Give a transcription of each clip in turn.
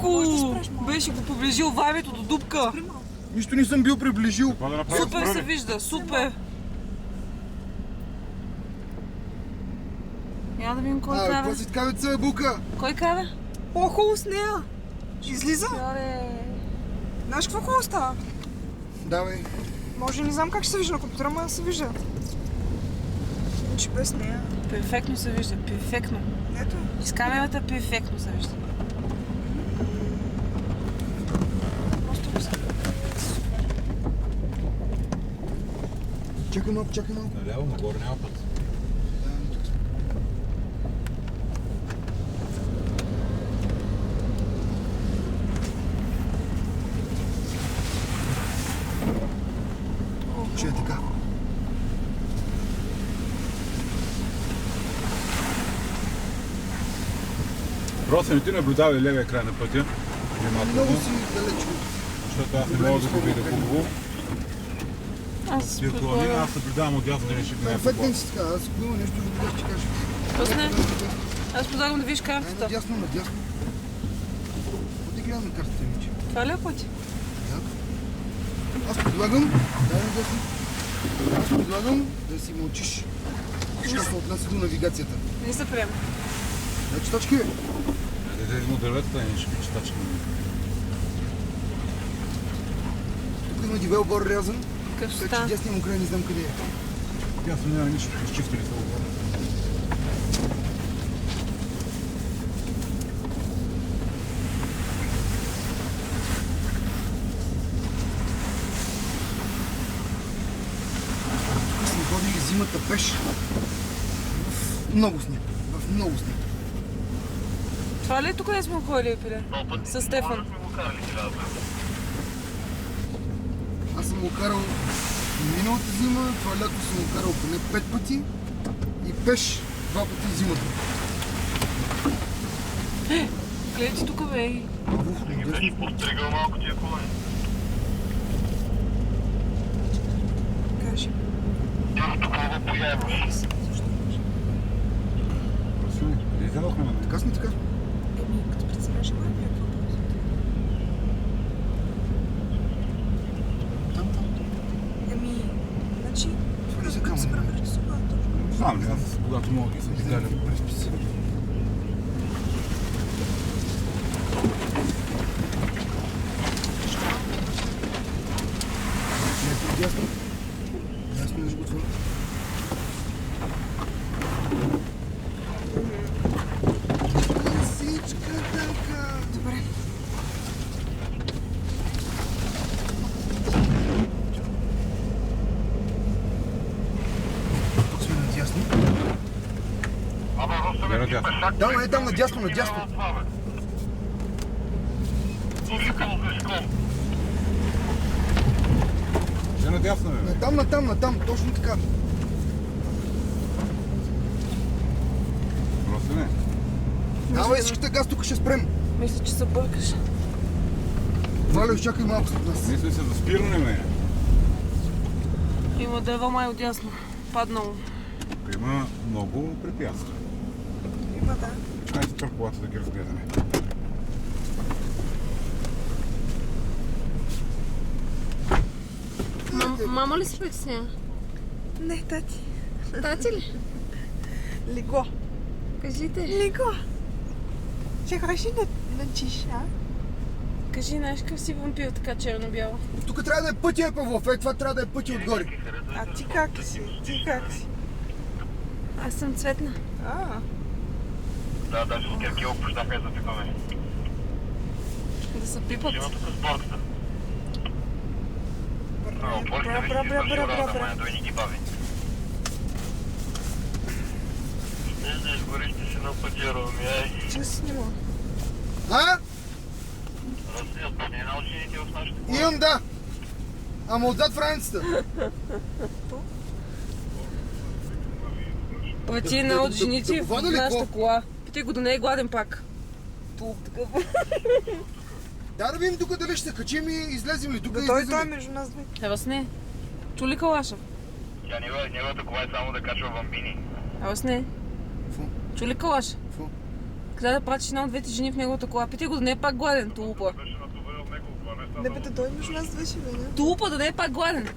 Майко! Беше го приближил ваймето до дупка. Нищо не съм бил приближил. Супер се вижда, супер. Я да видим кой кара. Какво си ткавица, Бука? Кой кара? По-хубаво с нея. Излиза. Знаеш какво хубаво става? Давай. Може не знам как ще се вижда на компютъра, но да се вижда. Иначе без нея. Перфектно се вижда, перфектно. Ето. С камерата перфектно се вижда. Чакай малко, чакай малко. Наляво, нагоре няма път. Ще е така. Просто не ти наблюдава левия край на пътя. Много си далеч. Защото аз не мога да го видя хубаво. Аз Виртуалния, аз наблюдавам от дясно не ще го Перфектен си така. Аз ако има нещо друго да ще кажа. Пусне. Аз предлагам да видиш Ай, картата. надясно, надясно. Ходи гледам на картата, Мичи. Това ли е път? Аз предлагам, дай надясно. Аз предлагам да си мълчиш. Що се отнася до навигацията. Не се приема. Значи точки, бе. Тези му дърветата не ще пича тачка. Тук има дивел гор рязан. Така че Красота. дясния му край не знам къде е. Дясно няма нищо, изчистили са го. Сме ходили зимата пеш. В много сняг. В много сняг. Това ли е тук, къде сме ходили, Пиле? С Стефан. Аз съм го карал миналата зима, това лято съм го карал поне 5 пъти и пеш 2 пъти зимата. Гледай ти тук, бе. Не ги беше постригал малко тия колани. Кажи. Тях тук го появаш. Просто не изядохме на мен. Така сме, така сме. Еми, като представяш главния, какво ползвате? Там. Еми, значи, Това не за като камън. се прерисува точно. Не знам ли, аз когато мога ги съм изгледам. Не, дясно. Дясно между това. Всичка така. Добре. Тук сме надясно. Абе, Русо, Вера, ти дясно. пешак. Там е, там надясно, надясно. Ще надясно, бе. Натам, точно така. Просто не. Давай всичката газ, тук ще спрем. Мисля, че се бъркаш. Валя, изчакай малко след нас. Мисля се за спиране, бе. Има дърво май отясно. Паднало. Има много препятствия. Има, да. Хайде спър колата да ги разгледаме. Мама ли си притеснява? Не, тати. Тати ли? Лего. Кажите. Лего. Ще кажи на чиша. Кажи, знаеш какъв си вампир, така черно-бяло? Тук трябва да е пътя, Павлов. Това трябва да е пътя отгоре. А ти как си? Ти как си? Аз съм цветна. Да, даже с Киркил почнаха и запипаме. Да се пипат. Има тук спортата. Отворите ли си Бра. той ни ги бави. Не изгорихте си на пътя, Роми, ай. Че снима. А? Разсият не научените в нашата кола. Имам, да. Ама отзад в раницата. Пъти една от жените в вода ли, нашата какво? кола. Питай го да не е гладен пак. Тук такъв. Да видим тук дали ще се качим и излезем ли. Тук Да той е излезем ли? между нас две. Ева с не. Чули Калаша? Тя неговата кола е само да качва бамбини. Ева с не. Какво? Чули Калаша? Какво? Гледа да пратиш една от двете жени в неговата кола. Питай го да не е пак гладен, тулупа. Беше натоварил него, това не става. Не бе, той между нас две ще видя. Тулупа да не е пак гладен.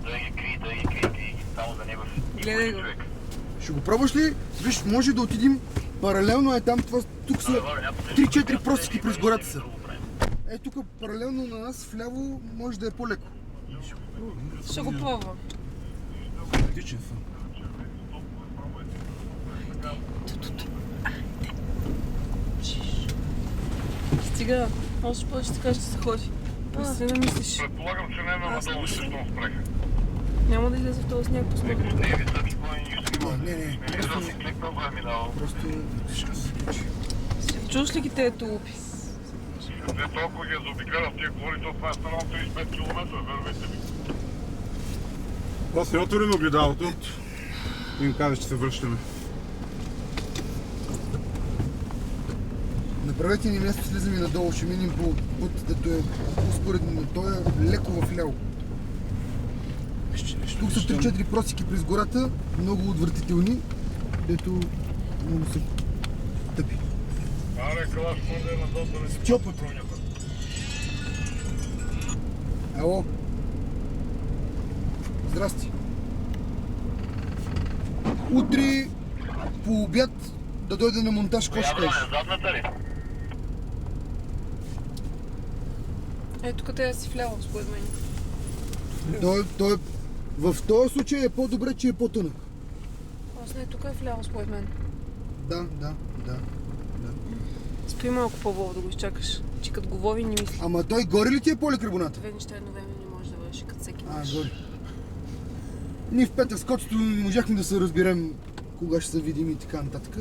Да ги крий. Само за него си. Гледай го. Ще го пробваш ли? Виж, може да отидем паралелно, там, тук са 3-4 простички през гората са. Тук паралелно на нас, вляво, може да е по-леко. Ще го пробва. Отличен съм. Стига. Още повече така ще се ходи. Престани да мислиш. Предполагам, че не е надолу, ще му спреха. Няма да излезе в този сняг по смък. Не е високи плани, нищо няма. Не. Не си кликнал, това е минало. Просто ще се случи. Чуш ли ги тези тулупи? Не толкова ги е заобикалял, тия говори, то това е станало 35 км, вървете ми. После отворим огледалото и им каза, че се връщаме. Направете ни място, слизаме надолу, ще минем по път, дето е успоредно, той е леко в ляво. Тук са 3-4 просеки през гората, много отвратителни, дето много се тъпи. Аре, калаш, може да е надолу да не си Чопът. бронята. Ало. Здрасти. Утре по обяд да дойде на монтаж, какво ще кажеш? Задната ли? Тук те да си вляво, според мен. Той в този случай е по-добре, че е по-тънък. Аз не, тук е вляво, според мен. Да. Стои малко по-воло да го изчакаш. Че като говори не мисли. Ама той горе ли ти е по-лекребоната? Две неща едновременно не може да върши, като всеки А, мъж. горе. Ние в петък с котото не можахме да се разберем кога ще се видим и така нататък.